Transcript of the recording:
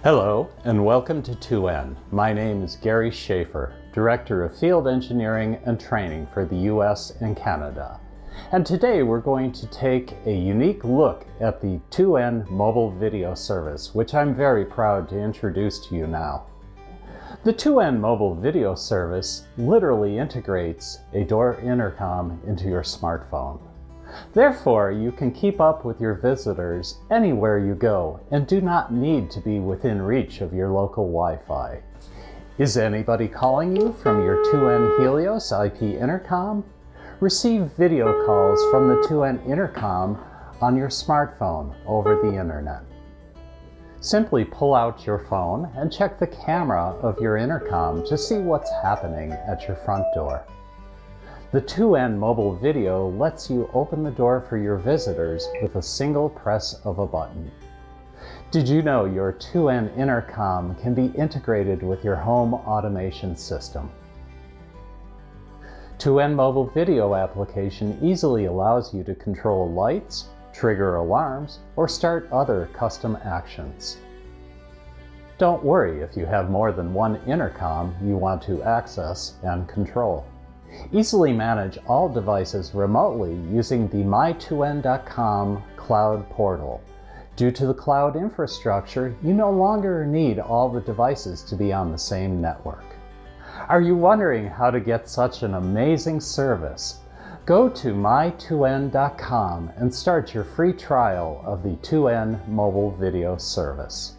Hello and welcome to 2N. My name is Gary Schaefer, Director of Field Engineering and Training for the US and Canada. And today we're going to take a unique look at the 2N mobile video service, which I'm very proud to introduce to you now. The 2N mobile video service literally integrates a door intercom into your smartphone. Therefore, you can keep up with your visitors anywhere you go and do not need to be within reach of your local Wi-Fi. Is anybody calling you from your 2N Helios IP intercom? Receive video calls from the 2N intercom on your smartphone over the internet. Simply pull out your phone and check the camera of your intercom to see what's happening at your front door. The 2N mobile video lets you open the door for your visitors with a single press of a button. Did you know your 2N intercom can be integrated with your home automation system? 2N mobile video application easily allows you to control lights, trigger alarms, or start other custom actions. Don't worry if you have more than one intercom you want to access and control. Easily manage all devices remotely using the my2n.com cloud portal. Due to the cloud infrastructure, you no longer need all the devices to be on the same network. Are you wondering how to get such an amazing service? Go to my2n.com and start your free trial of the 2N mobile video service.